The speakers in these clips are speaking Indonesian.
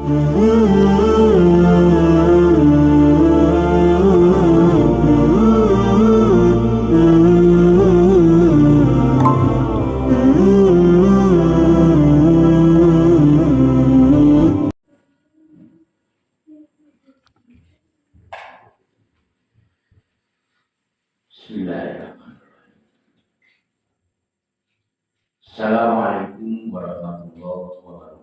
Bismillahirrahmanirrahim. Assalamualaikum warahmatullahi wabarakatuh.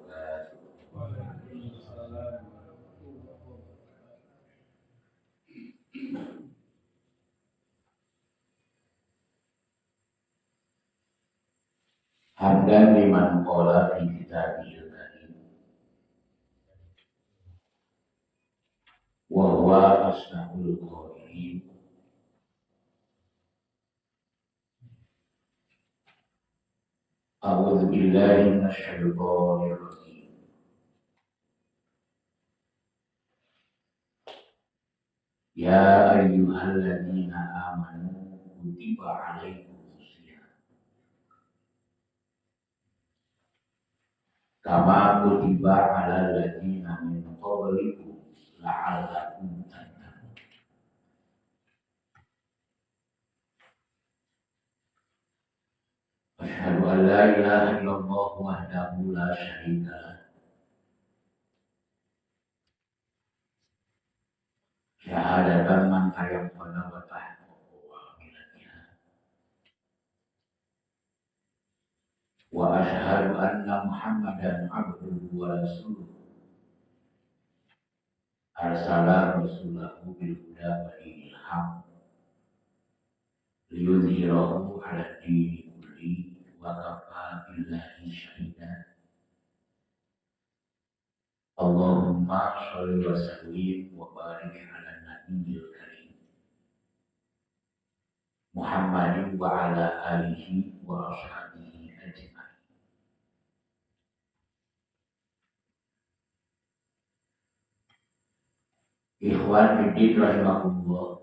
Hamdan liman qala fi kitabihil karim wa huwa asna'ul qailin. A'udzu billahi minasyaitonir rajim. Ya ayyuhalladzina amanu kutiba 'alaikumus shiyam kama kutiba 'alal ladzina min qablikum la'allakum tattaqun. Asyhadu an la ilaha illallah wahdahu la syarika lah. Syahadatan man tayammana wa tahaqqaqa wa amilatiha. Wa asyhadu anna Muhammadan abduhu wa rasuluhu. Arsala rasulahu bil huda wa dinil haqq liyudhhirahu 'ala dini kulli wa kafa billahi shahidan. Allahumma sholli wa sallim wa barik 'ala nabiyil karim Muhammadin wa 'ala alihi wa ashabihi ajma'in. Ikhwan fiddin rahimahullah.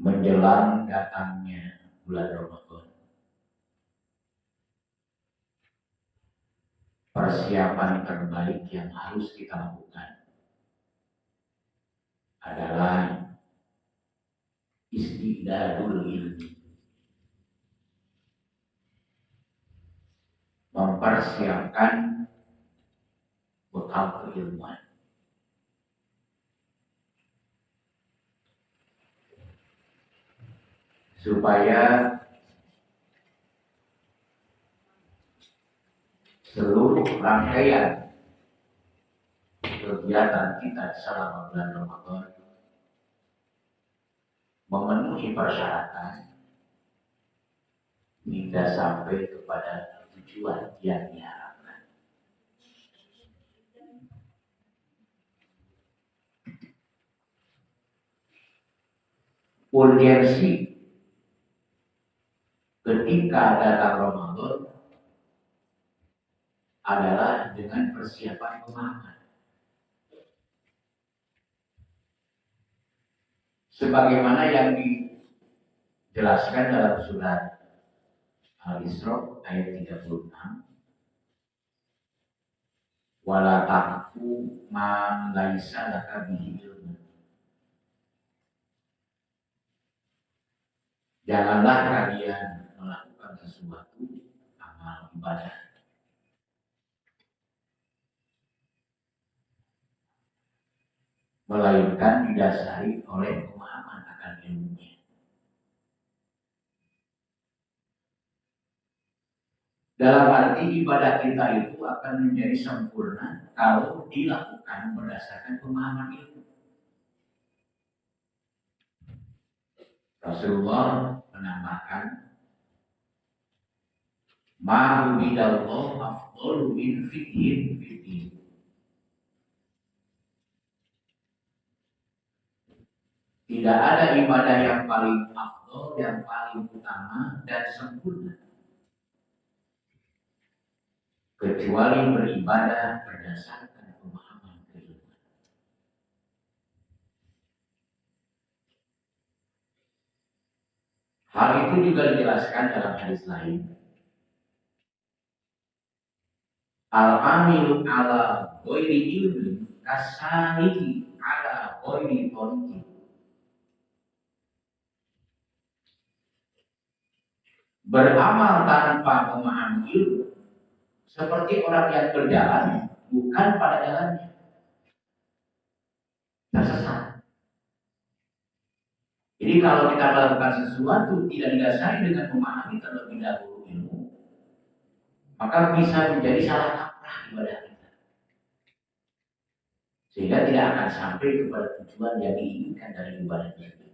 Menjelang datangnya bulan Ramadan, persiapan terbaik yang harus kita lakukan adalah istidadul ilmi, mempersiapkan bekal keilmuan. Supaya seluruh rangkaian kegiatan kita selama bulan Ramadan memenuhi persyaratan hingga sampai kepada tujuan yang diharapkan. Urgensi ketika datang Ramadan adalah dengan persiapan pemahaman. Sebagaimana yang dijelaskan dalam surat Al-Isra ayat 36, wala taqfu ma laisa laka bihi ilmun. Janganlah kalian melakukan sesuatu amal ibadah melainkan didasari oleh pemahaman akan ilmunya. Dalam arti ibadah kita itu akan menjadi sempurna kalau dilakukan berdasarkan pemahaman ilmu. Rasulullah menambahkan, ma bidallahu afdalu min fiqhin fiqhin. Tidak ada ibadah yang paling afdal, yang paling utama dan sempurna kecuali beribadah berdasarkan pemahaman keilmuan. Hal itu juga dijelaskan dalam hadis lain. Al-amilu ala ghairi ilmi kasaliki ala ghairi tariqi. Beramal tanpa memahami ilmu seperti orang yang berjalan bukan pada jalannya, tersesat. Jadi kalau kita melakukan sesuatu tidak didasari dengan memahami terlebih dahulu ilmu, maka bisa menjadi salah kaprah ibadah kita, sehingga tidak akan sampai kepada tujuan yang diinginkan dari ibadah kita.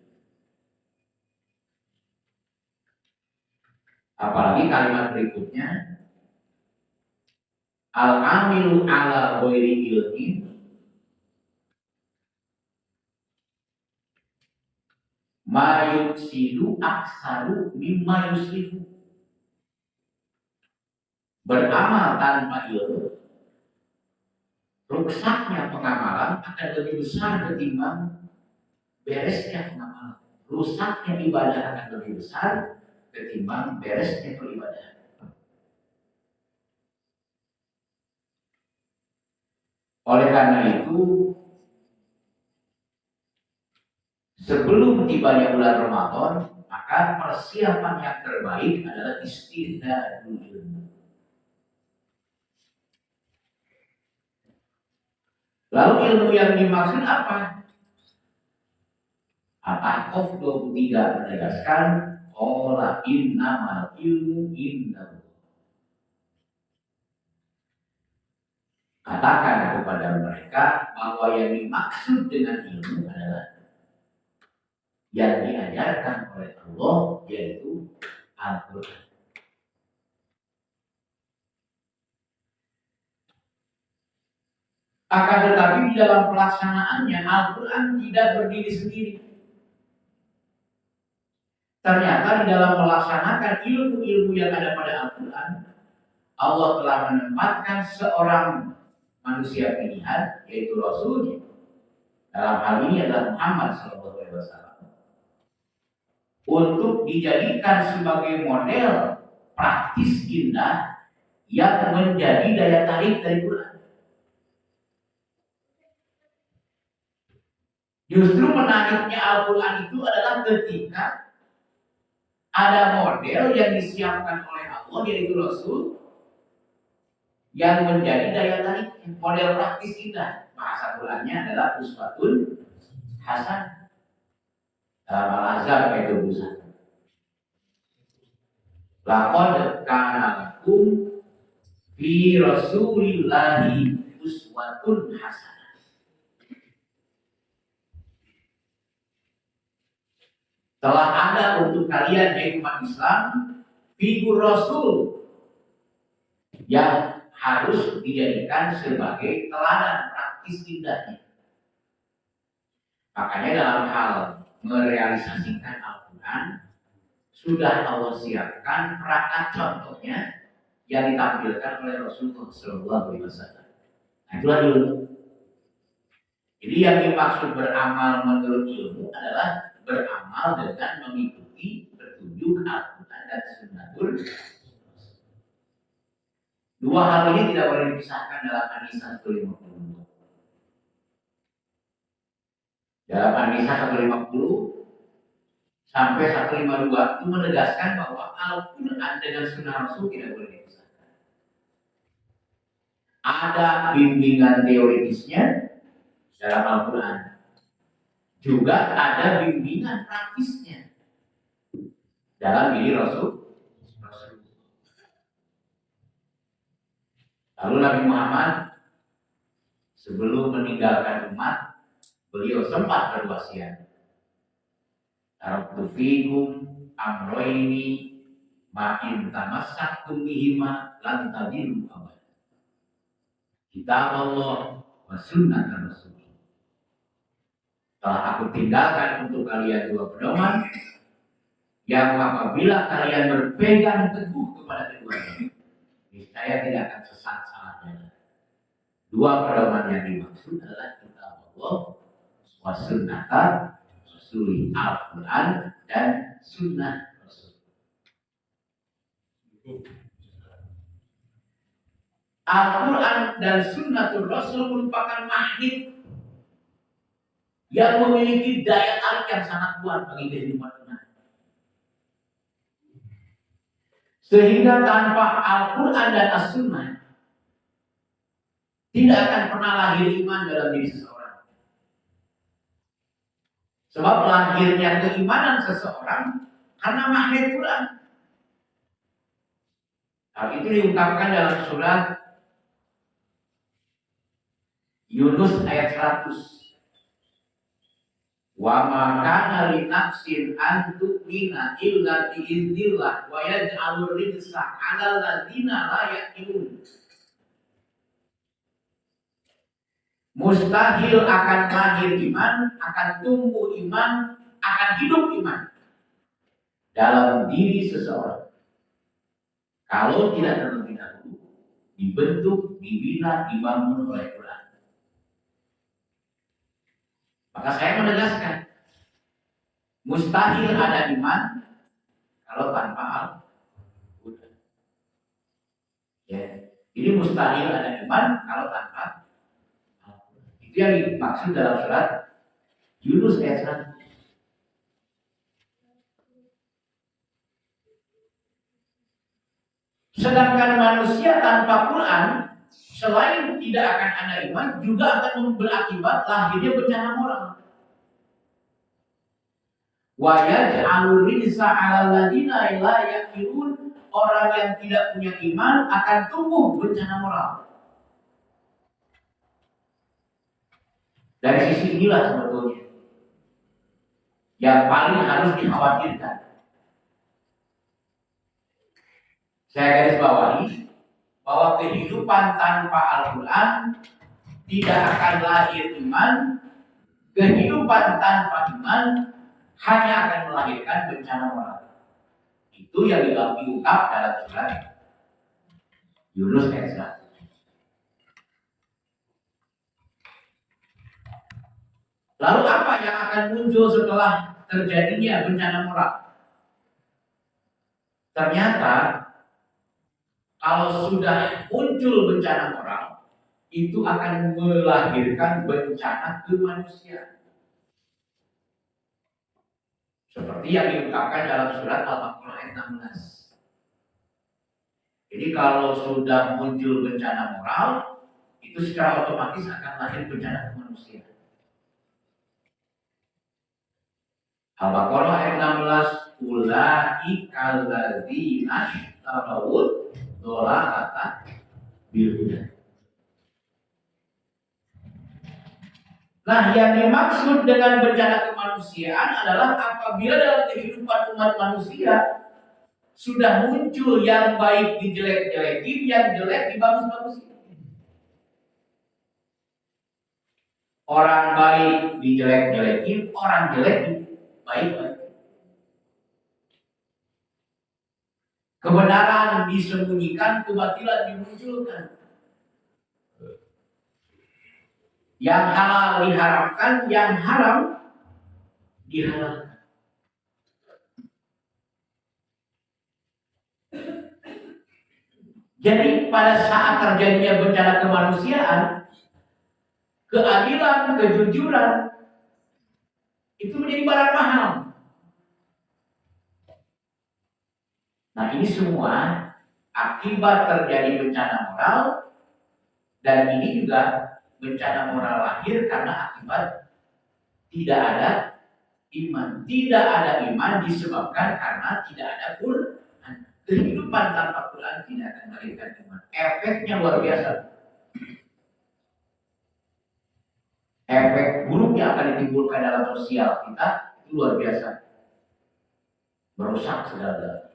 Apalagi kalimat berikutnya, al-amilu ala ghairi ilmin ma yuksidu aksaru mimma yuslihu. Beramal tanpa ilmu, rusaknya pengamalan akan lebih besar ketimbang beresnya pengamalan. Rusaknya ibadah akan lebih besar ketimbang beresnya peribadahan. Oleh karena itu, sebelum tibanya bulan Ramadan, maka persiapan yang terbaik adalah istidadul ilmu. Lalu ilmu yang dimaksud apa? Al-Ahqaf 23 menegaskan qala innamal ilmu indallah. Katakan kepada mereka bahwa yang dimaksud dengan ilmu adalah yang diajarkan oleh Allah, yaitu Al-Quran. Akan tetapi di dalam pelaksanaannya Al-Quran tidak berdiri sendiri. Ternyata di dalam melaksanakan ilmu-ilmu yang ada pada Al-Quran, Allah telah menempatkan seorang manusia pilihan, yaitu Rasulnya. Dalam hal ini adalah Muhammad SAW, untuk dijadikan sebagai model praktis indah yang menjadi daya tarik dari Quran. Justru menariknya Al-Quran itu adalah ketika ada model yang disiapkan oleh Allah, yaitu Rasul, yang menjadi daya tarik, model praktis kita. Bahasa Qurannya adalah uswatun hasan. Dalam Al-Ahzab ayat 21. Laqad kana lakum fi Rasulillahi uswatun hasanah. Telah ada untuk kalian, yaitu umat Islam, figur Rasul yang harus dijadikan sebagai teladan praktis indahnya. Makanya dalam hal merealisasikan Al-Quran, sudah Allah siapkan perangkat contohnya yang ditampilkan oleh Rasulullah SAW. Nah, itulah ilmu. Jadi yang dimaksud beramal menurut ilmu adalah beramal dengan mengikuti petunjuk Al-Quran dan Sunnatul. Dua hal ini tidak boleh dipisahkan dalam An-Nisa 150. Dalam An-Nisa 150 sampai 152 itu menegaskan bahwa Al-Quran dengan Sunnah Rasul tidak boleh dipisahkan. Ada bimbingan teoritisnya dalam Al-Quran, juga ada bimbingan praktisnya dalam diri Rasul. Lalu Nabi Muhammad sebelum meninggalkan umat, beliau sempat berwasiat, taraktu fikum amroini ma'in tamassaktum bihima lan tadillu abad. Kitab Allah wa sunnah Rasul. Telah aku tinggalkan untuk kalian dua pedoman yang apabila kalian berpegang teguh kepada keduanya, niscaya tidak akan sesat salah jalan. Dua pedoman yang dimaksud adalah kitab Allah wa sunnah Rasul, Al-Quran dan sunnah Rasul. Al-Quran dan Sunnatul Rasul merupakan magnet yang memiliki daya tarik yang sangat kuat bagi kehidupan umat. Sehingga tanpa Al-Quran dan As-Sunnah tidak akan pernah lahir iman dalam diri seseorang. Sebab lahirnya keimanan seseorang karena magnet Quran. Hal itu diungkapkan dalam surat Yunus ayat 100. Wa ma kana li nafsin an tu'mina illa bi idznillah wa yaj'alur rijsa 'alal ladzina la yaqilun. Mustahil akan lahir iman, akan tumbuh iman, akan hidup iman dalam diri seseorang kalau tidak terlebih dahulu dibentuk, dibina, dibangun oleh Quran. Maka saya menegaskan, mustahil ada iman kalau tanpa Al-Quran. Ya, jadi mustahil ada iman kalau tanpa Al-Quran. Itu yang dimaksud dalam surat Yunus ayat 1. Sedangkan manusia tanpa Quran, selain tidak akan ada iman, juga akan berakibat lahirnya bencana moral. Wa yaj'alur rijsa 'alal ladzina la yaqilun. Orang yang tidak punya iman akan tumbuh bencana moral. Dari sisi inilah sebetulnya yang paling harus dikhawatirkan. Saya garis bawahi bahwa kehidupan tanpa Al-Quran tidak akan lahir iman. Kehidupan tanpa iman hanya akan melahirkan bencana moral. Itu yang diungkap dalam surat Yunus ayat 1. Lalu apa yang akan muncul setelah terjadinya bencana moral? Ternyata kalau sudah muncul bencana moral, itu akan melahirkan bencana ke manusia. Seperti yang diungkapkan dalam surat Al-Baqarah ayat 16. Jadi kalau sudah muncul bencana moral, itu secara otomatis akan lahir bencana ke manusia. Al-Baqarah ayat 16, ulaika alladzina ishtarawud dhalaalata bil huda. Nah, yang dimaksud dengan bencana kemanusiaan adalah apabila dalam kehidupan umat manusia sudah muncul yang baik dijelek-jelekin, yang jelek dibagus-bagusin. Orang baik dijelek-jelekin, orang jelek baik-baik. Kebenaran disembunyikan, kebatilan dimunculkan. Yang halal diharamkan, yang haram dihalalkan. Jadi pada saat terjadinya bencana kemanusiaan, keadilan, kejujuran itu menjadi barang mahal. Nah, ini semua akibat terjadi bencana moral, dan ini juga bencana moral lahir karena akibat tidak ada iman. Tidak ada iman disebabkan karena tidak ada Quran. Kehidupan tanpa Quran tidak akan melahirkan iman. Efeknya luar biasa. Efek buruk yang akan ditimbulkan dalam sosial kita itu luar biasa. Merusak segala-galanya.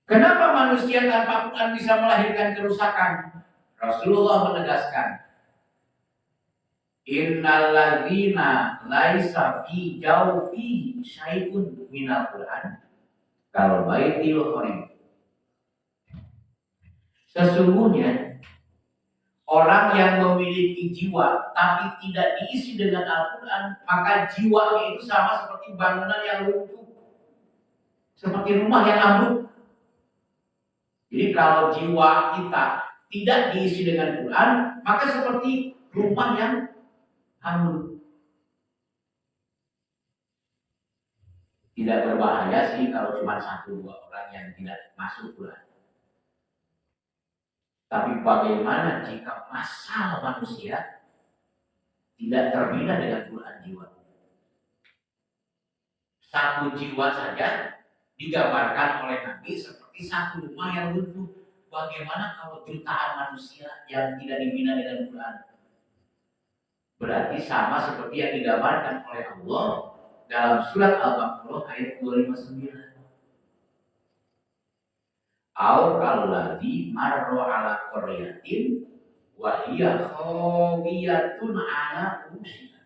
Kenapa manusia tanpa Quran bisa melahirkan kerusakan? Rasulullah menegaskan, innal ladzina laisa fi jawfi syai'un minal Quran kal baitil kharib. Sesungguhnya orang yang memiliki jiwa tapi tidak diisi dengan Al-Quran, maka jiwanya itu sama seperti bangunan yang runtuh. Seperti rumah yang ambruk. Jadi kalau jiwa kita tidak diisi dengan Quran, maka seperti rumah yang ambruk. Tidak berbahaya sih kalau cuma 1-2 orang yang tidak masuk Quran. Tapi bagaimana jika massal manusia tidak terbina dengan Quran jiwa? Satu jiwa saja digambarkan oleh Nabi seperti satu rumah yang runtuh. Bagaimana kalau jutaan manusia yang tidak dibina dengan Quran? Berarti sama seperti yang digambarkan oleh Allah dalam surat Al-Baqarah ayat 259. Au kalladzi marra ala qaryatin wa hiya khawiyatun ala urushiha.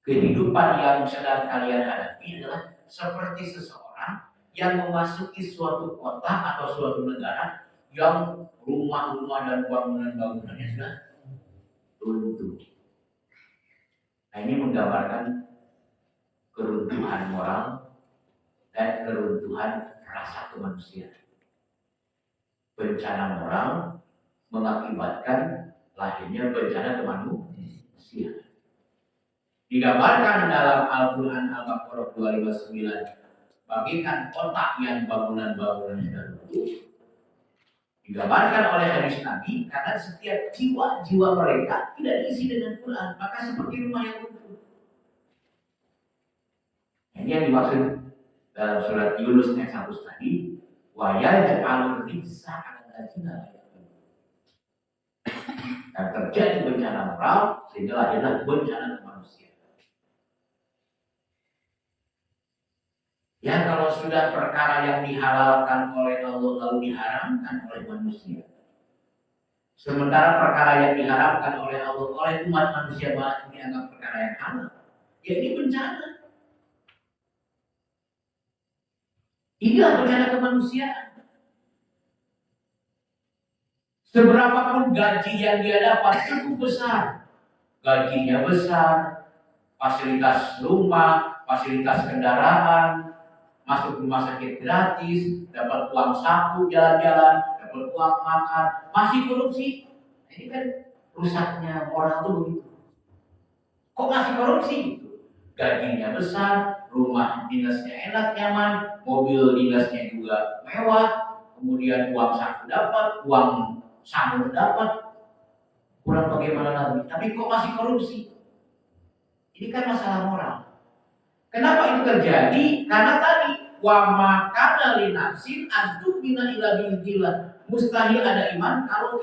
Kehidupan yang sedang kalian hadapi adalah seperti seseorang yang memasuki suatu kota atau suatu negara yang rumah-rumah dan bangunan-bangunannya sudah runtuh. Nah, ini menggambarkan keruntuhan moral dan keruntuhan rasa kemanusiaan. Bencana moral mengakibatkan lahirnya bencana kemanusiaan. Digambarkan dalam Al-Quran Al-Baqarah 259, bagikan kotak yang bangunan-bangunan sudah runtuh. Digambarkan oleh hadis Nabi karena setiap jiwa-jiwa mereka tidak diisi dengan Quran, maka seperti rumah yang runtuh. Ini yang dimaksud dalam surat Yunus ayat 1 tadi, wa yaj'alur rijsa 'alal ladzina la ya'lamun. Dan terjadi bencana moral sehingga lahirlah bencana manusia. Ya, kalau sudah perkara yang dihalalkan oleh Allah lalu diharamkan oleh manusia, sementara perkara yang diharamkan oleh Allah oleh umat manusia malah dianggap perkara yang halal, ya ini bencana. Inilah bencana kemanusiaan. Seberapapun gaji yang dia dapat cukup besar, gajinya besar, fasilitas rumah, fasilitas kendaraan, masuk rumah sakit gratis, dapat uang saku jalan-jalan, dapat uang makan, masih korupsi. Ini kan rusaknya moral tuh begitu. Kok masih korupsi? Gajinya besar, rumah dinasnya enak nyaman, mobil dinasnya juga mewah, kemudian uang saku dapat, uang sanur dapat, kurang bagaimana lagi? Tapi kok masih korupsi? Ini kan masalah moral. Kenapa itu terjadi? Karena tadi wa makana li nafsin antu bina ila billah. Mustahil ada iman kalau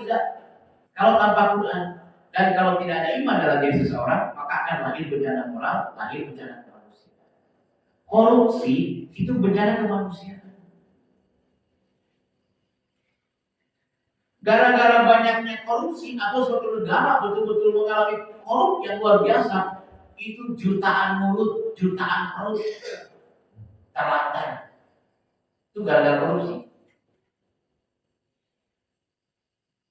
tanpa Quran. Dan kalau tidak ada iman dalam diri seseorang, maka akan lahir bencana moral, lahir bencana kemanusiaan. Korupsi itu bencana kemanusiaan. Gara-gara banyaknya korupsi atau suatu negara betul-betul mengalami korup yang luar biasa, itu jutaan mulut, jutaan perut terlantar. Itu gara-gara korupsi.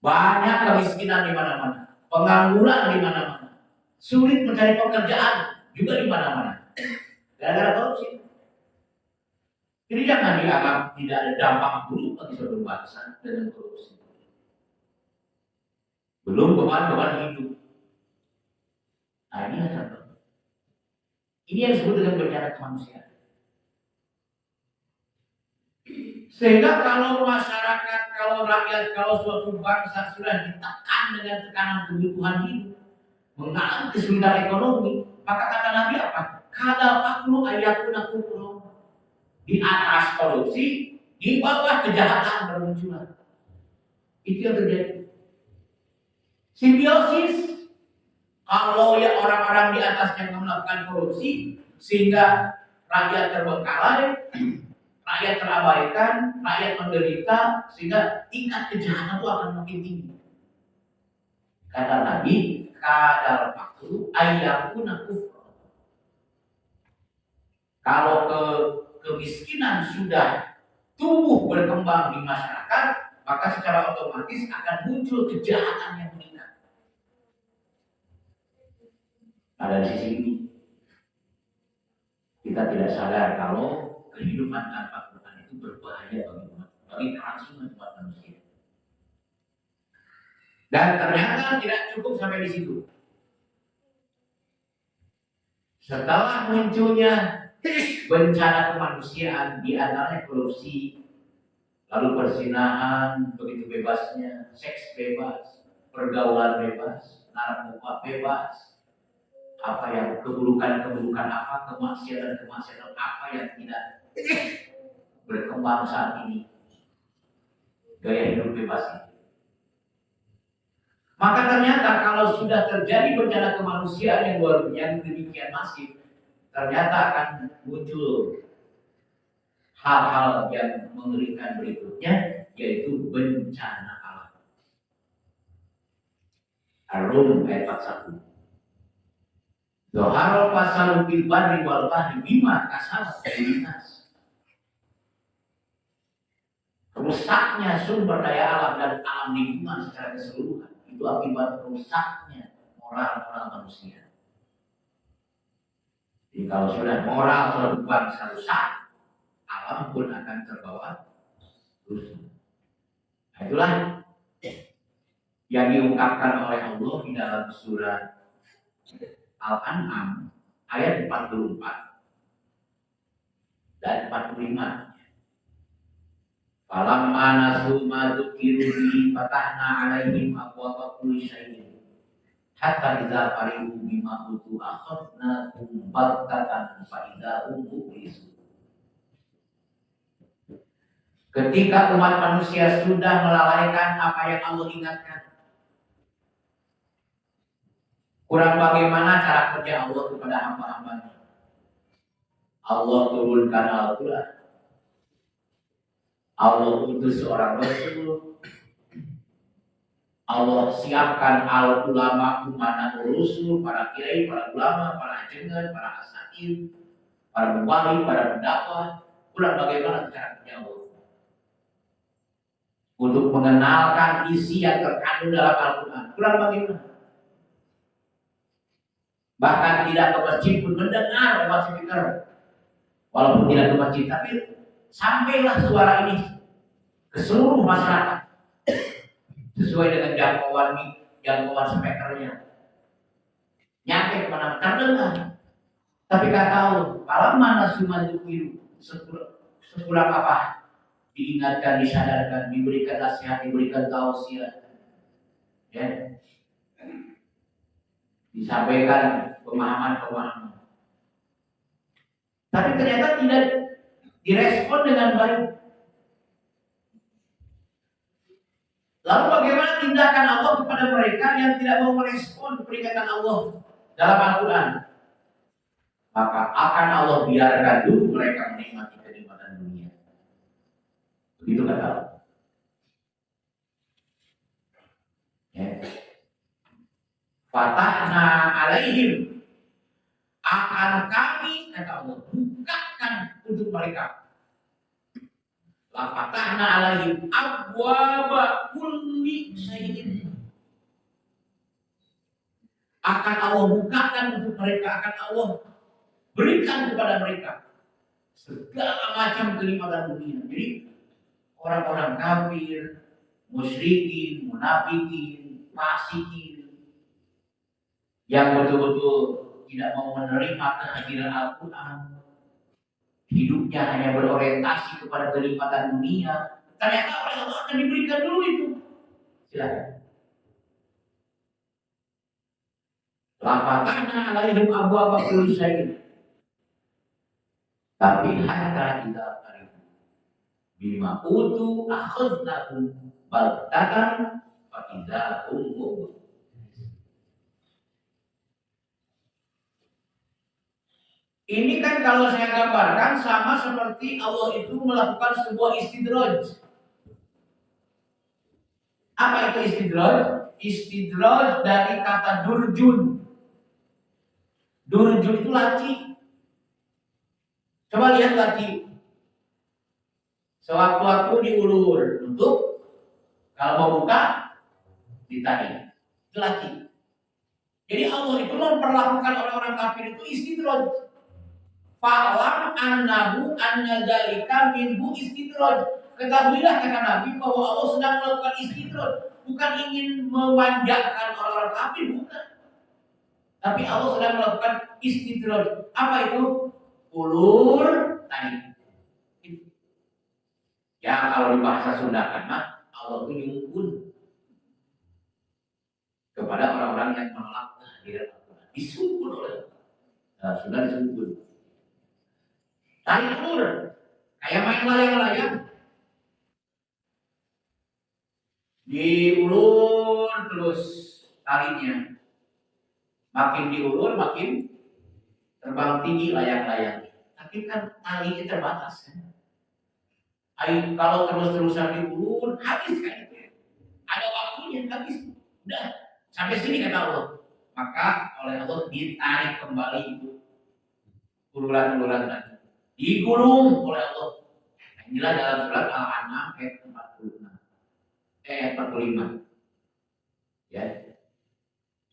Banyak kemiskinan di mana-mana, pengangguran di mana-mana, sulit mencari pekerjaan juga di mana-mana, gara-gara korupsi. Jadi jangan dianggap tidak ada dampak buruk bagi suatu bangsa dengan korupsi. Belum beban-beban hidup. Nah, ini adalah ini yang disebut dengan bencana kemanusiaan. Sehingga kalau masyarakat, kalau rakyat, kalau suatu bangsa sudah ditekan dengan tekanan kebutuhan hidup, mengalami kesulitan ekonomi, maka kata Nabi apa? Kadal aklu ayakuna kufur. Di atas korupsi, di bawah kejahatan bermunculan. Itu yang terjadi. Simbiosis. Kalau ya orang-orang di atasnya melakukan korupsi, sehingga rakyat terbengkalai, rakyat terabaikan, rakyat menderita, sehingga tingkat kejahatan itu akan makin tinggi. Kata Nabi, kadal aklu ayakuna kufur. Kalau kemiskinan sudah tumbuh berkembang di masyarakat, maka secara otomatis akan muncul kejahatan yang meningkat. Nah, dari sisi ini kita tidak sadar kalau kehidupan tanpa Quran itu berbahaya bagi kelangsungan umat manusia. Dan ternyata tidak cukup sampai di situ. Setelah munculnya bencana kemanusiaan, di antaranya korupsi, lalu perzinahan begitu bebasnya, seks bebas, pergaulan bebas, narkoba bebas, apa yang keburukan apa, kemaksiatan apa yang tidak berkembang saat ini, gaya hidup bebas ini. Maka ternyata kalau sudah terjadi bencana kemanusiaan yang demikian masif, ternyata akan muncul hal-hal yang mengerikan berikutnya, yaitu bencana alam. Ar-Rum ayat 41. Zoharul fasalu fil barri wal bahri bima kasabat aydin nas. Rusaknya sumber daya alam dan alam lingkungan secara keseluruhan itu akibat rusaknya moral manusia. Jadi kalau sudah moral sudah bangsa rusak, alam pun akan terbawa rusak. Nah, itulah yang diungkapkan oleh Allah di dalam surat Al-An'am ayat 44 dan 45. Falamma nasu ma dzukiru bihi fatahna 'alaihim abwaaba kulli syai'in hatta idza farihu bima utu akhadnahum baghtatan fa idza hum mublisun. Ketika umat manusia sudah melalaikan apa yang Allah ingatkan, kurang bagaimana cara kerja Allah kepada hamba-hambanya. Allah turunkan Al-Quran, Allah utus seorang Rasul, Allah siapkan al-ulama umana urusul, para kiai, para ulama, para ajengan, para asatid, para mubalik, para pendakwah. Kurang bagaimana cara kerja Allah untuk mengenalkan isi yang terkandung dalam Al-Quran. Kurang bagaimana. Bahkan tidak ke masjid pun mendengar lewat speaker. Walaupun tidak ke masjid, tapi sampailah suara ini ke seluruh masyarakat sesuai dengan jangkauan speakernya. Nyampe kemana terdengar. Tapi gak tahu kalau mana suman itu sekurang apa diingatkan, disadarkan, diberikan nasihat, diberikan tausiah, ya, disampaikan pemahaman. Tapi ternyata tidak direspon dengan baik. Lalu bagaimana tindakan Allah kepada mereka yang tidak mau merespon peringatan Allah dalam Al-Quran? Maka akan Allah biarkan dulu mereka menikmati kenikmatan dunia. Begitu kata Allah. Ya. Fatahna alaihim, akan kami, kata Allah, bukakan untuk mereka. La fatahna alaihim abwaaba kulli syai'in. Akan Allah bukakan untuk mereka, akan Allah berikan kepada mereka segala macam kenikmatan dunia. Jadi orang-orang kafir, musyrikin, munafikin, fasikin yang betul-betul tidak mau menerima kehadiran Al-Quran, hidupnya hanya berorientasi kepada kenikmatan dunia, ternyata oleh Allah akan diberikan dulu itu. Silakan. La fatahna alaihim abwaaba kulli syai'in. Tapi hatta idza farihu bima utu akhadnahum baghtatan fa idza hum mublisun. Ini kan kalau saya gambarkan sama seperti Allah itu melakukan sebuah istidraj. Apa itu istidraj? Istidraj dari kata durjun. Durjun itu laci. Coba lihat laci. Sewaktu-waktu diulur untuk kalau mau buka ditarik. Itu laci. Jadi Allah itu memperlakukan orang-orang kafir itu istidraj. Fa'lam annahu anna dzalika minhu istidraj. Ketahuilah kata Nabi bahwa Allah sedang melakukan istidraj, bukan ingin memanjakan orang-orang kafir, bukan. Tapi Allah sedang melakukan istidraj. Apa itu? Ulur tadi. Ya kalau di bahasa Sunda kan Allah itu nyumpun kepada orang-orang yang menolak kehadiran Allah. Disumpun oleh Allah. Sudah disumpun. Tarik ulur, kayak main layang-layang. Diulur terus talinya. Makin diulur makin terbang tinggi layang-layang. Tapi kan talinya terbatas kan. Ayo kalau terus-terusan diulur habis kan itu. Ada waktunya habis. Udah sampai sini kata Allah. Maka oleh Allah ditarik kembali itu uluran-uluran tadi. Digulung oleh Allah. Inilah dalam surat Al-An'am ayat 46. Ayat 45. Ya.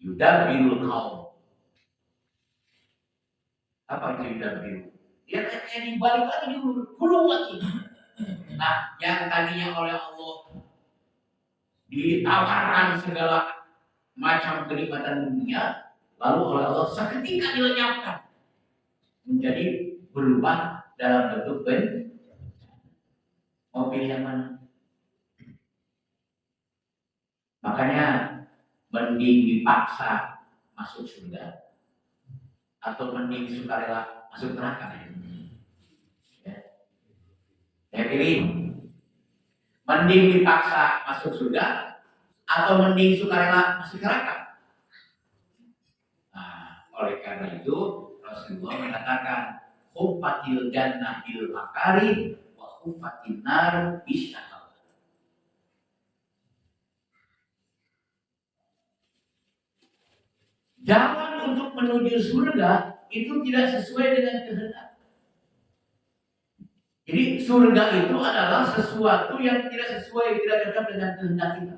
Yudabbirul qaum. Apa itu yudabbir? Dia kayak dibalik lagi, digulung lagi. Nah, yang tadinya oleh Allah ditawarkan segala macam kenikmatan dunia, lalu oleh Allah seketika dilenyapkan menjadi berubah dalam bentuk mau pilih yang mana? Makanya mending dipaksa masuk surga atau mending sukarela masuk neraka. Ya. Saya pilih mending dipaksa masuk surga atau mending sukarela masuk neraka. Nah, oleh karena itu Rasulullah mengatakan khuffatil jannah bil makari wa khuffatin nar bisyahawat. Jalan untuk menuju surga itu tidak sesuai dengan kehendak. Jadi surga itu adalah sesuatu yang tidak sesuai, tidak cocok dengan kehendak kita.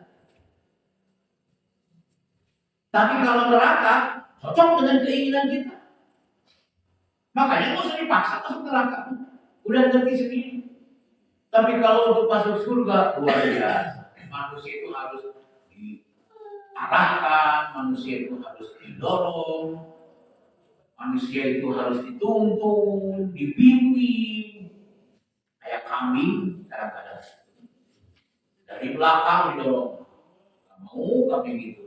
Tapi kalau neraka cocok dengan keinginan kita. Makanya nggak usah dipaksa masuk neraka. Udah ngerti sendiri. Tapi kalau untuk masuk surga luar biasa. Manusia itu harus diarahkan, manusia itu harus didorong, manusia itu harus dituntun, dibimbing. Kayak kambing kadang-kadang dari belakang didorong. Gak mau kambing gitu.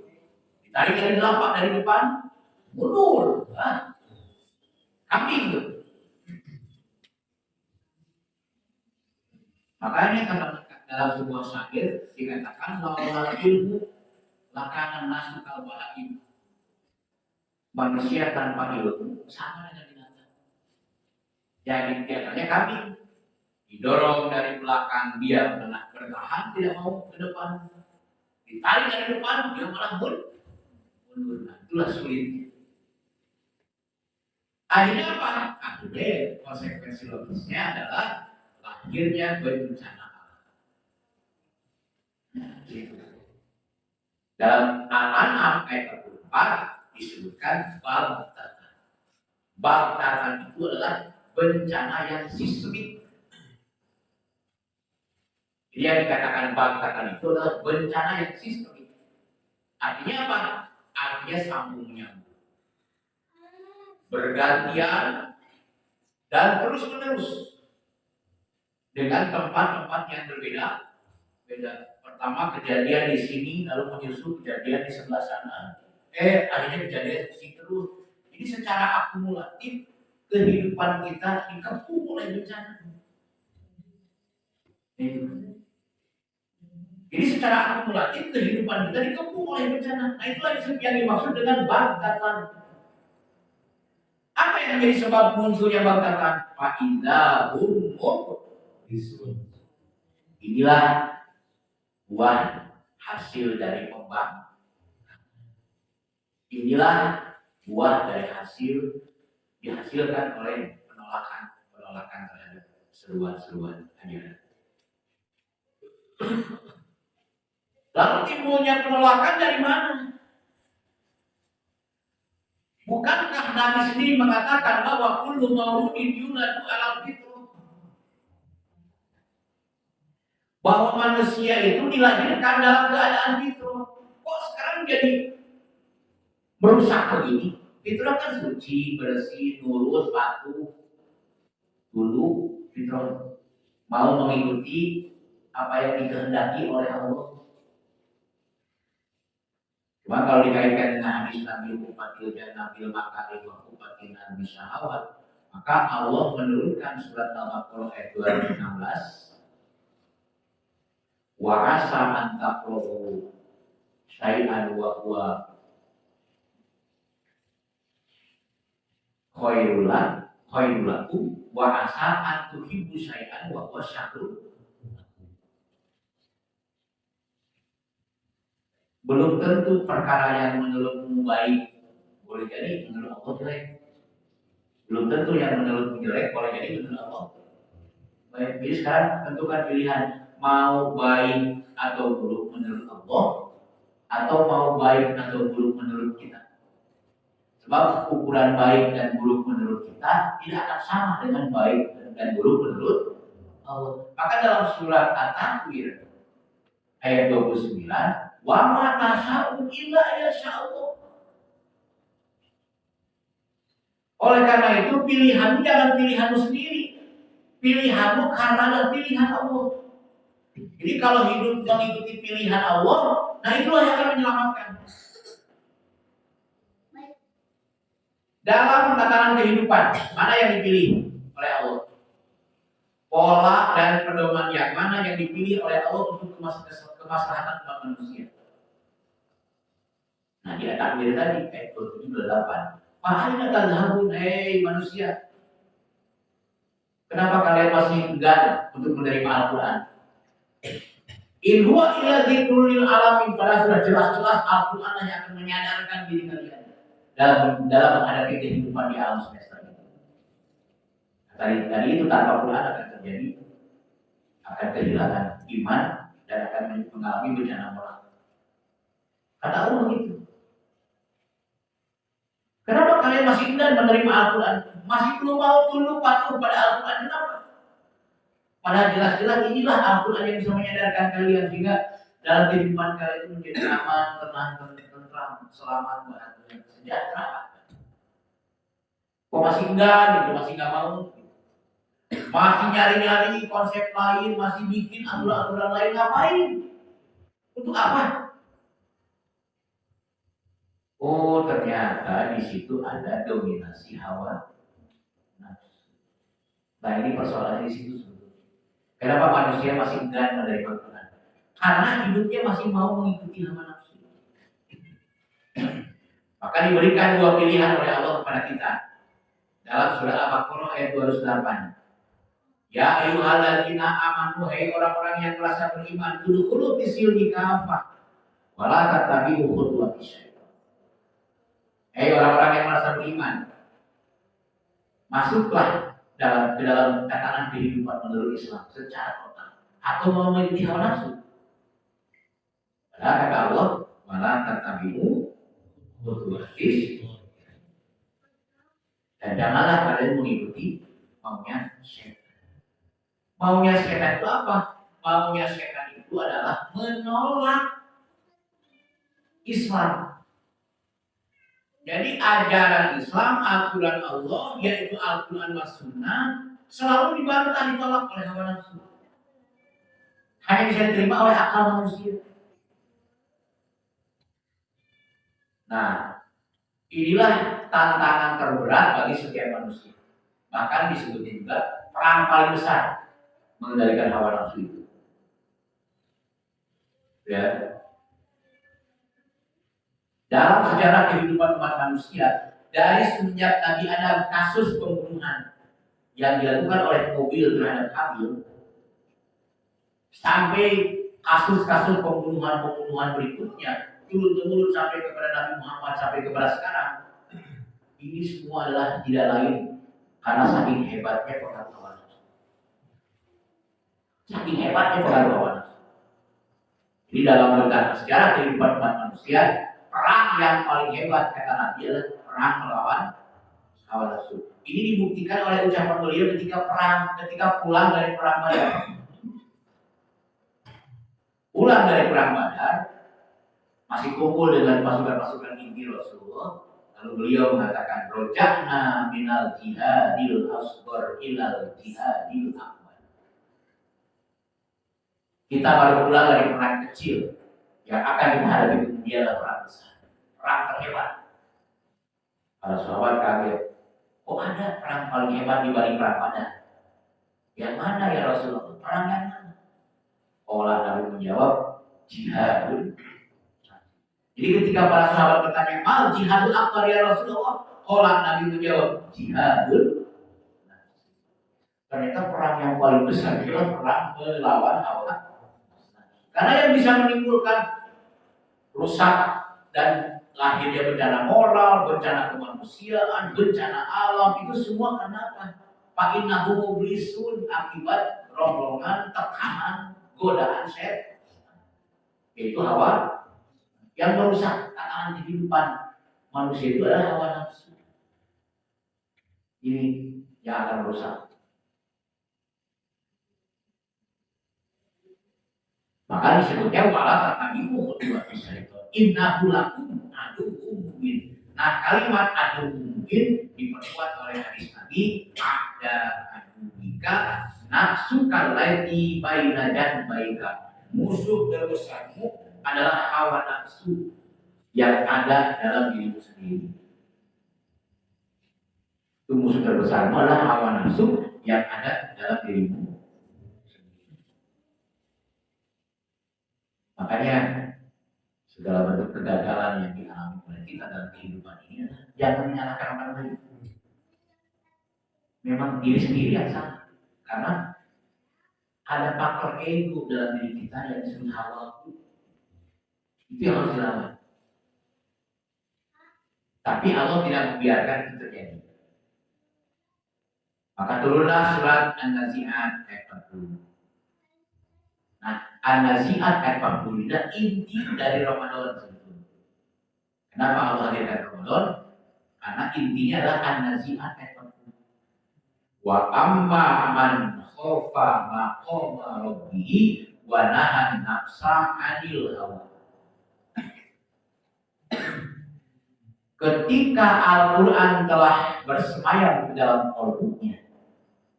Ditarik dari lapak dari depan, mundur. Kambing itu. Makanya dalam sebuah syair dikatakan bahwa ilmu lakanan nasu kal bahaim. Manusia tanpa ilmu sama dengan binatang. Jadi biasanya kambing didorong dari belakang, dia bertahan tidak mau ke depan. Ditarik dari depan, dia malah mundur. Nah, itulah sulitnya. Akhirnya apa? Akhirnya konsekuensi logisnya adalah lahirnya bencana alam. Nah, gitu. Dalam Al-An'am ayat 44 disebutkan baghtatan. Baghtatan itu adalah bencana yang sistemik. Jadi yang dikatakan baghtatan itu adalah bencana yang sistemik. Artinya apa? Artinya sambung menyambung, bergantian dan terus menerus dengan tempat-tempat yang berbeda. Pertama kejadian di sini, lalu menyusul kejadian di sebelah sana. Akhirnya kejadian di sini terus. Jadi secara akumulatif kehidupan kita dikepung oleh bencana. Jadi secara akumulatif kehidupan kita dikepung oleh bencana. Nah itulah yang dimaksud dengan baghtatan. Apa yang menjadi sebab munculnya baghtatan? Fa'idahum mublisun. Inilah buah hasil dari pembangkang. Inilah buah dari hasil dihasilkan oleh penolakan terhadap seruan-seruan ajaran. Lalu timbulnya penolakan dari mana? Bukankah Nabi sendiri mengatakan bahwa kullu mauludin yuladu ala fitrah? Bahwa manusia itu dilahirkan dalam keadaan fitrah. Kok sekarang jadi merusak begini? Fitrah kan suci, bersih, lurus, patuh. Dulu fitrah mau mengikuti apa yang dikehendaki oleh Allah. Cuma kalau dikaitkan dengan hadis Nabi Upatil dan Nabi Makarim Upatil Nabi Syahawat, maka Allah menurunkan surat Al-Baqarah ayat 216. Wa asa an taqrabu syai'an wa huwa khairul lakum wa asa an tuhibbu syai'an wa huwa syarrun. Belum tentu perkara yang menurutmu baik, boleh jadi menurut Allah jelek. Belum tentu yang menurutmu jelek, boleh jadi menurut Allah baik. Jadi sekarang tentukan pilihan, mau baik atau buruk menurut Allah, atau mau baik atau buruk menurut kita. Sebab ukuran baik dan buruk menurut kita tidak akan sama dengan baik dan buruk menurut Allah. Maka dalam surat At-Takwir ayat 29, wa ma tasa'u illa yasha'u. Oleh karena itu pilihanmu jangan pilihanmu sendiri. Pilihanmu karena ada pilihan Allah. Jadi kalau hidup mengikuti pilihan Allah, nah itulah yang akan menyelamatkan. Dalam tatanan kehidupan, mana yang dipilih oleh Allah? Pola dan pedoman yang mana yang dipilih oleh Allah untuk kemaslahatan umat manusia? Nah, di takdir tadi ayat 28. Fa'aina tadhhabun, hei manusia. Kenapa kalian masih enggan untuk menerima Al-Qur'an? In huwa illa dzikrul lil alamin, padahal sudah jelas-jelas Al-Qur'an yang akan menyadarkan diri kalian dalam menghadapi kehidupan di alam semesta ini. Tadi itu tanpa Quran akan terjadi, akan kehilangan iman dan akan mengalami bencana moral. Kata Allah begitu. Kenapa kalian masih enggan menerima Al-Quran? Masih belum mau tunduk patuh pada Al-Quran? Kenapa? Padahal jelas-jelas inilah Al-Quran yang bisa menyadarkan kalian sehingga dalam kehidupan kalian itu menjadi aman, tenang, tentram, selamat, bahagia, sejahtera. Kok masih enggan? Masih nggak mau? Masih nyari-nyari konsep lain, masih bikin aturan-aturan lain, ngapain? Untuk apa? Oh, ternyata di situ ada dominasi hawa nafsu. Nah, ini persoalannya di situ sebetulnya. Kenapa manusia masih enggan menerima Quran? Karena hidupnya masih mau mengikuti hawa nafsu. Maka diberikan dua pilihan oleh Allah kepada kita dalam surah Al-Baqarah ayat 208. Ya ayyuhalladzina amanu, hai orang-orang yang merasa beriman, udkhulu fis-silmi kafah wa la tattabi'u khutuwatis syaitan. Hai orang-orang yang merasa beriman, masuklah ke dalam tatanan kehidupan menurut Islam secara total, atau mau mengikuti hawa nafsu. Padahal kata Allah, wa la tattabi'u khutuwatis syaitan. Dan janganlah kalian mengikuti maunya syaitan. Maunya setan itu apa? Maunya setan itu adalah menolak Islam. Jadi ajaran Islam, aturan Allah, yaitu Al-Quran wa Sunnah, selalu dibantah, ditolak oleh hawa nafsu. Hanya bisa diterima oleh akal manusia. Nah, inilah tantangan terberat bagi setiap manusia. Bahkan disebutnya juga perang paling besar mengendalikan hawa nafsu itu. Ya. Dalam sejarah kehidupan umat manusia, dari semenjak Nabi Adam kasus pembunuhan yang dilakukan oleh Qabil terhadap Habil, sampai kasus-kasus pembunuhan berikutnya turun-temurun sampai kepada Nabi Muhammad, sampai kepada sekarang, ini semua adalah tidak lain karena saking hebatnya pengaruh hawa nafsu. Saking hebatnya pengaruh hawa nafsu. Jadi dalam sejarah kehidupan umat manusia, perang yang paling hebat kata Nabi adalah perang melawan hawa nafsu. Ini dibuktikan oleh ucapan beliau ketika pulang dari perang Badar. Pulang dari perang Badar, masih kumpul dengan pasukan-pasukan inti Rasulullah. Lalu beliau mengatakan, "Roja'na minal jihadil asghar ilal jihadil akbar." Kita baru pulang dari perang kecil, yang akan kita hadapi itu adalah perang besar, perang terhebat. Para sahabat kaget, kok ada perang paling hebat dibanding perang Badar? Yang mana ya Rasulullah? Perang yang mana? Allah Nabi menjawab, jihadul. Jadi ketika para sahabat bertanya, mal jihadul akbar ya Rasulullah? Allah Nabi menjawab, jihadul. Ternyata perang yang paling besar adalah perang melawan hawa. Karena yang bisa menimbulkan rusak dan lahirnya bencana moral, bencana kemanusiaan, bencana alam, itu semua kenapa? Fa'innahu mublisun, akibat rombongan, tekanan, godaan setan. Yaitu hawa yang merusak tatanan kehidupan manusia itu adalah hawa nafsu. Ini yang akan merusak. Maka disebutnya wala taqabimu itu innahu lakum aduwwun mubin. Nah, kalimat aduwwun mubin diperkuat oleh hadis Nabi, ada aduwika nafsu kalaiti baina janbaika. Musuh terbesarmu adalah hawa nafsu yang ada dalam dirimu sendiri. Itu musuh terbesarmu adalah hawa nafsu yang ada dalam dirimu. Makanya segala bentuk kegagalan yang dialami oleh kita dalam kehidupan ini jangan menyalahkan orang lain. Memang diri sendiri yang salah. Karena ada faktor ego dalam diri kita yang disebut hawa. Itu yang harus dilawan. Tapi Allah tidak membiarkan itu terjadi. Maka turunlah surat An-Nazi'at ayat 40. Nah, An-Nazi'at ayat 40 itu inti dari Ramadan sebetulnya. Kenapa Allah hadirkan Ramadan? Karena intinya adalah An-Nazi'at ayat 40. Wa amma man khofa maqama rabbih wa nahan nafsa 'anil hawa. Ketika Al-Quran telah bersemayam di dalam qalbunya,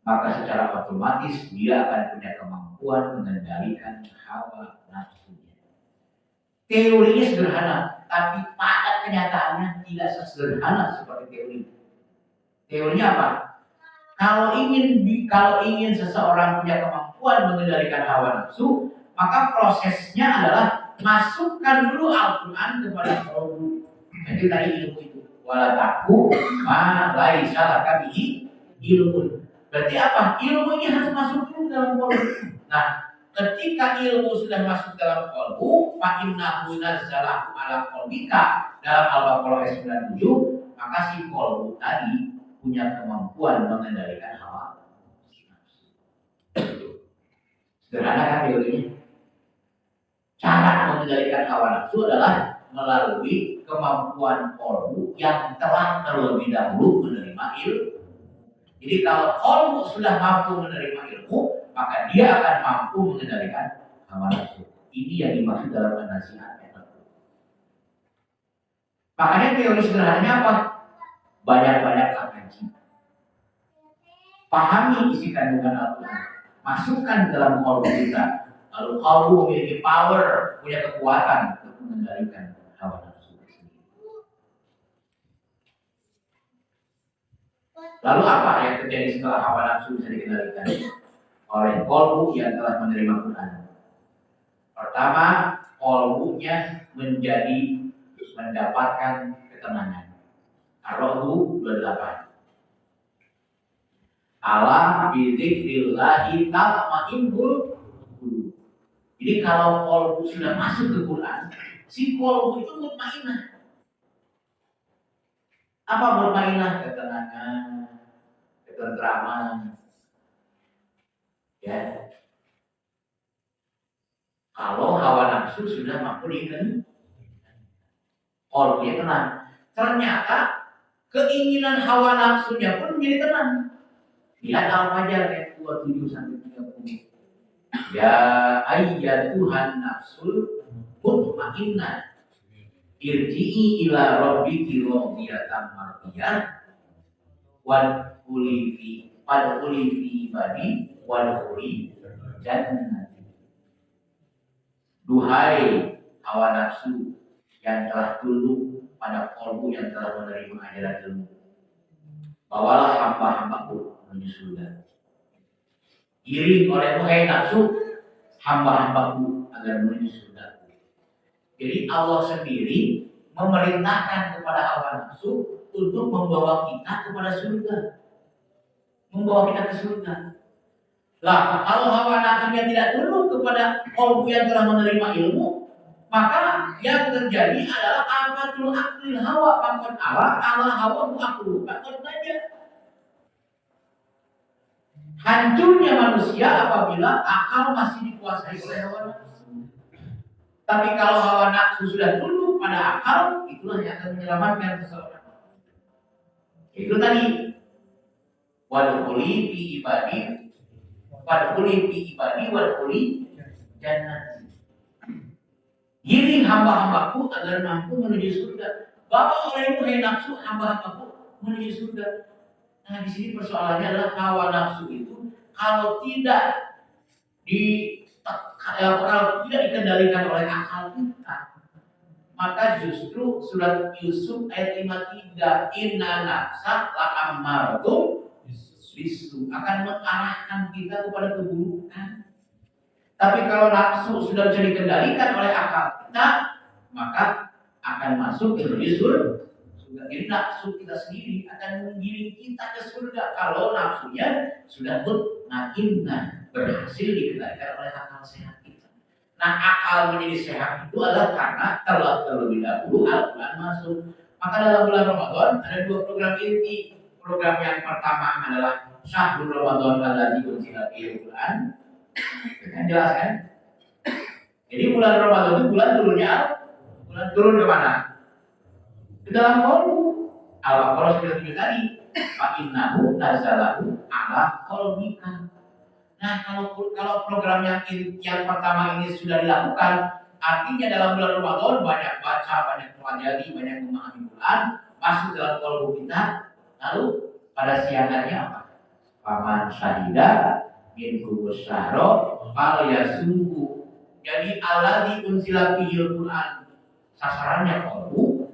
maka secara otomatis dia akan punya kemampuan mengendalikan hawa nafsunya. Teorinya sederhana, tapi pada kenyataannya tidak sesederhana seperti teori. Teorinya apa? Kalau ingin seseorang punya kemampuan mengendalikan hawa nafsu, maka prosesnya adalah masukkan dulu Al-Quran kepada qalbu. Jadi tadi ilmu itu wala taqfu ma laisa laka bihi ilmun. Berarti apa? Ilmu ini harus masuk dulu dalam qalbu. Nah, ketika ilmu sudah masuk dalam qalbu, fa innahu nazzalahu ala qalbika dalam Al-Baqarah ayat 97, maka si qalbu tadi punya kemampuan mengendalikan hawa nafsu. Sederhana kan teorinya? Cara mengendalikan hawa nafsu adalah melalui kemampuan qalbu yang telah terlebih dahulu menerima ilmu. Jadi kalau qalbu sudah mampu menerima ilmu, maka dia akan mampu mengendalikan hawa nafsu. Ini yang dimaksud dalam An-Nazi'at. Makanya teori sederhananya apa? Banyak-banyaklah ngaji. Pahami isi kandungan Al-Quran. Masukkan dalam qalbu kita. Lalu qalbu memiliki power, punya kekuatan untuk mengendalikan hawa nafsu sendiri. Lalu apa yang terjadi setelah hawa nafsu bisa dikendalikan oleh qalbu yang telah menerima Quran? Pertama, qalbunya mendapatkan ketenangan. Ar-Rahdu 28. Ala bidzikrillahi tatma'innul qulub. Jadi kalau qalbu sudah masuk ke Quran, si qalbu itu mutmainnah. Apa mutmainnah? Ketenangan, ketentraman. Ya. Kalau hawa nafsu sudah mampu dikendalikan, qalbunya tenang. Ternyata keinginan hawa nafsunya pun menjadi tenang. Lihat Al-Fajr ayat 27 sampai 30. Ya ayyatuhan nafsul mutmainnah irji'i ila rabbiki radiyatan mardiyah wadkhuli fi ibadi wadkhuli jannah. Duhai hawa nafsu yang telah tunduk pada kalbu yang telah menerima ajaran ilmu, bawalah hamba-hambaku menuju surga. Iring oleh duhai nafsu hamba-hambaku agar menuju surga. Jadi Allah sendiri memerintahkan kepada hawa nafsu untuk membawa kita kepada surga, membawa kita ke surga. Lah, kalau hawa nafsunya tidak tunduk kepada kalbu yang telah menerima ilmu, maka yang terjadi adalah afatul aklil hawa fakon ala hawa aklu fakon saja. Hancurnya manusia apabila akal masih dikuasai oleh hawa nafsu. Tapi kalau hawa nafsu sudah tunduk pada akal, itulah yang akan menyelamatkan seseorang. Itu tadi wadkhuli fi ibadi wadkhuli jannah. Giring hamba-hambaku agar mampu menuju surga. Bapak oleh duhai nafsu hamba-hambaku menuju surga. Nah, di sini persoalannya adalah hawa nafsu itu kalau tidak dikendalikan oleh akal kita, maka justru surat Yusuf ayat 53 inna nafsa la'ammaratu bisu akan mengarahkan kita kepada keburukan. Tapi kalau nafsu sudah bisa dikendalikan oleh akal kita, maka akan masuk ke surga. Jadi nafsu kita sendiri akan menggiring kita ke surga kalau nafsunya sudah mutmainnah, berhasil dikendalikan oleh akal sehat kita. Nah, akal menjadi sehat itu adalah karena terlebih dahulu Al-Quran masuk. Maka dalam bulan Ramadan ada dua program inti. Program yang pertama adalah Syahrul Ramadan alladzi unzila fihil Quran. Kan jelas kan? Jadi bulan Ramadan itu bulan turun ke mana? Ke dalam qalbu. Al-Baqarah sudah tujuh tadi. Fa innahu nazalahu ala qalbika. Nah, kalau program yang pertama ini sudah dilakukan, artinya dalam bulan Ramadan banyak baca, banyak pelajari, banyak memahami Quran, masuk dalam qalbu kita. Lalu pada siang harinya apa? Paman syahida minhu syahro fal yasumhu. Jadi alladzi unzila fihil Quran sasarannya qalbu.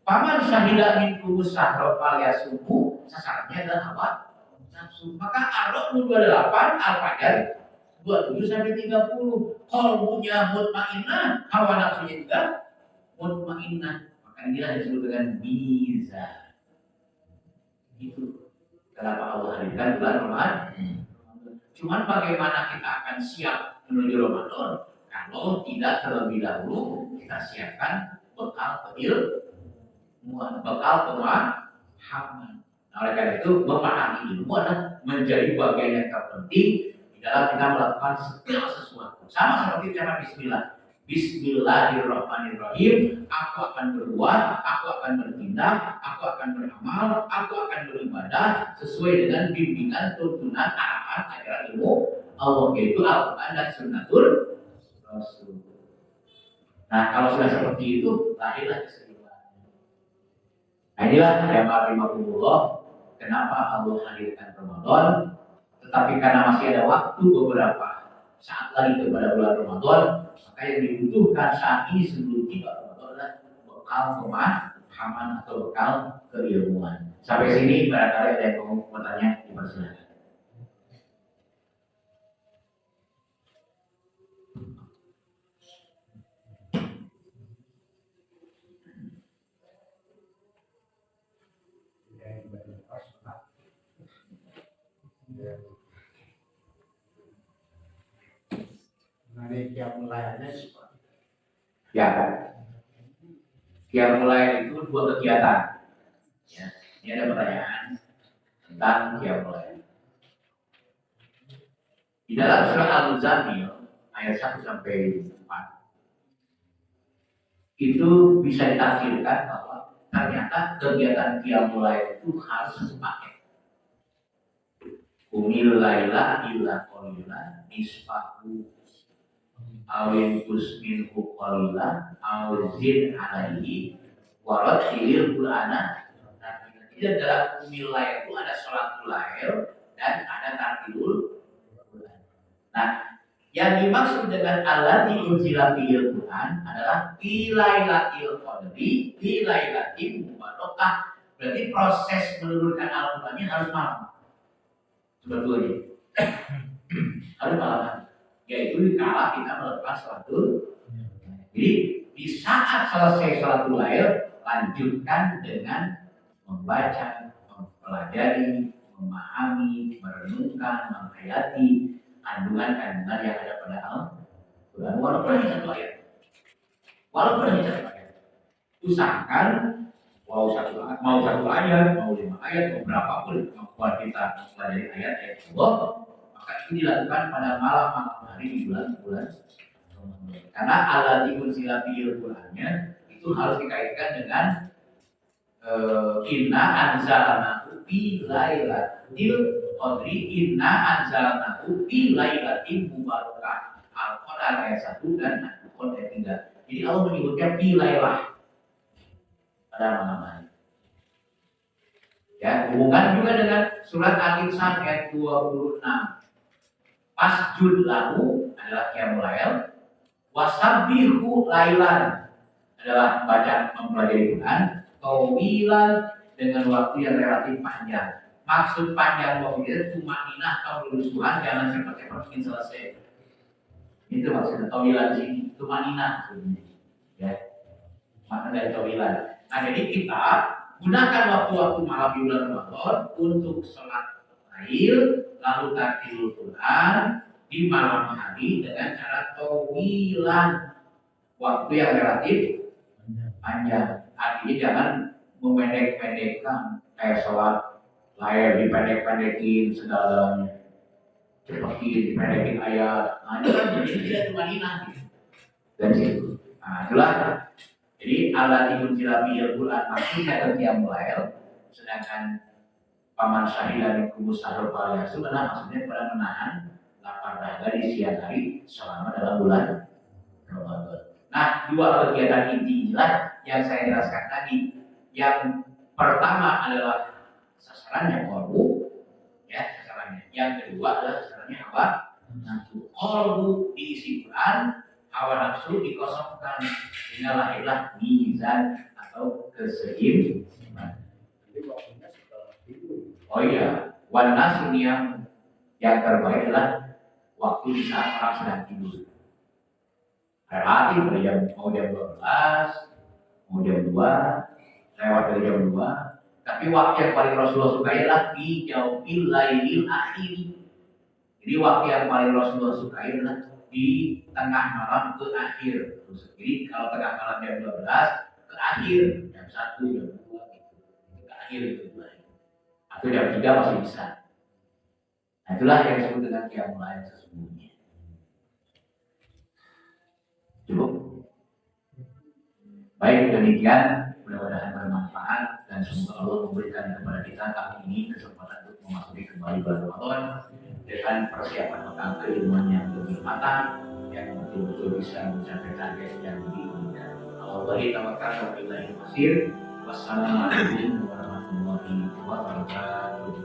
Paman syahida minhu syahro fal yasumhu sasarannya adalah apa? Nafsu. Maka Ar-Ra'd 28 Al-Fajr 27 sampai 30 qalbunya mutmainnah, hawa nafsunya juga mutmainnah. Maka inilah disebut dengan mizan. Itu kenapa Allah hadirkan bulan Ramadan. Cuman bagaimana kita akan siap menuju Ramadan kalau tidak terlebih dahulu kita siapkan bekal keilmuan, bekal pemahaman. Nah, oleh karena itu memahami ilmu adalah menjadi bagian yang terpenting di dalam kita melakukan segala sesuatu. Sama seperti ucapan Bismillah. Bismillahirrahmanirrahim. Aku akan berbuat, aku akan bertindak, aku akan beramal, aku akan beribadah sesuai dengan bimbingan, tuntunan, arahan, ajaran ilmu Allah, yaitu Al-Quran dan Sunnatul Rasul. Nah, kalau sudah seperti itu, lahirlah keseimbangan. Nah, inilah yang rahimahullah, kenapa Allah hadirkan Ramadan, tetapi karena masih ada waktu beberapa saat lagi kepada bulan Ramadan, maka yang dibutuhkan saat ini sebelum tiba Ramadan adalah bekal pemahaman atau bekal keilmuan. Sampai sini barangkali ada yang mau bertanya, dipersilakan. Dari Qiyamul Lailnya seperti Ya, Qiyamul Lail itu dua kegiatan. Ya, ini ada pertanyaan tentang Qiyamul Lail. Di dalam surah Al-Muzammil ayat 1 sampai 4 itu bisa ditafsirkan bahwa ternyata kegiatan qiyamul lail itu harus sepaket. Qumil laila illa qalila nisfahu awin kusminhu qalila awzin alaihi warattilil qur'ana. Jadi dalam qumil lail itu ada sholatul lail dan ada tartilul Quran. Nah, yang dimaksud dengan allati unzila fihil Quran adalah filailatil qadri filailatin mubarakah. Berarti proses menurunkan Al-Qur'annya harus malam. Sebetulnya harus malam. Yaitu dikala kita melepas sholatul. Jadi di saat selesai sholatul lail, lanjutkan dengan membaca, mempelajari, memahami, merenungkan, menghayati kandungan-kandungan yang ada pada Al-Quran. Walaupun hanya satu ayat, usahakan mau satu ayat, mau 5 ayat, mau berapapun kemampuan kita mempelajari ayat Allah, maka itu dilakukan pada malam-malam hari di bulan-bulan Ramadan. Karena allati unzila fihil Qur'annya itu harus dikaitkan dengan inna anzalnahu fi lailatil qadri inna anzalnahu fi lailatin mubarakah. Al-Qur'an ayat 1 dan Al-Qur'an ayat 3. Jadi Allah menyebutnya fi lailah pada malam hari. Ya, hubungan juga dengan surat Al-Insan ayat 26. Fasjud lahu adalah qiyamul lail, wasabbihu lailan adalah baca mempelajari Quran, tawilan dengan waktu yang relatif panjang. Maksud panjang waktu itu tumaninah atau kerusuhan, jangan cepat-cepat ingin selesai. Itu maksudnya tawilan sini, tumaninah. Ya, makna dari tawilan. Nah, jadi kita gunakan waktu-waktu malam di bulan Ramadan untuk sholat lail, lalu tartilul Quran di malam hari dengan cara tawilan, waktu yang relatif panjang. Artinya jangan memendek-pendekkan kayak sholat lail dipendek-pendekin segalanya, seperti dipendekin ayat. Nah, itu kan jadi tidak tumaninah dan situ. Nah, itulah. Jadi allati unzila fihil Quran maksudnya qiyamul lail, sedangkan paman syahidah dan kubus sahur pada sebenarnya maksudnya pada menahan lapar dahaga di siang hari selama dalam bulan Ramadan. Nah, dua kegiatan inti inilah yang saya jelaskan tadi. Yang pertama adalah sasarannya qalbu, ya sasarannya. Yang kedua adalah sasarannya hawa nafsu. Qalbu diisi Quran, hawa nafsu dikosongkan, sehingga lahirlah mizan atau keseimbangan. Oh iya, wan nasun yang terbaik adalah waktu di saat orang sedang tidur. Relatif dari mau jam 12, mau jam 2, lewat dari jam 2. Tapi waktu yang paling Rasulullah sukai adalah di jauhil lailil akhir. Jadi waktu yang paling Rasulullah sukai adalah di tengah malam ke akhir. Jadi kalau tengah malam jam 12 ke akhir, jam 1, jam 2 gitu. Ke akhir itu. Atau jam 3 masih bisa. Nah, itulah yang disebut dengan qiyamul lail sesungguhnya. Cukup. Baik, demikian mudah-mudahan bermanfaat dan semoga Allah memberikan kepada kita kali ini kesempatan untuk memasuki kembali bulan Ramadan dengan persiapan tentang keilmuan yang lebih matang yang betul-betul bisa mencapai target yang diinginkan. Allahi tawakal wa billahi masir. Wassalamualaikum warahmatullahi wabarakatuh.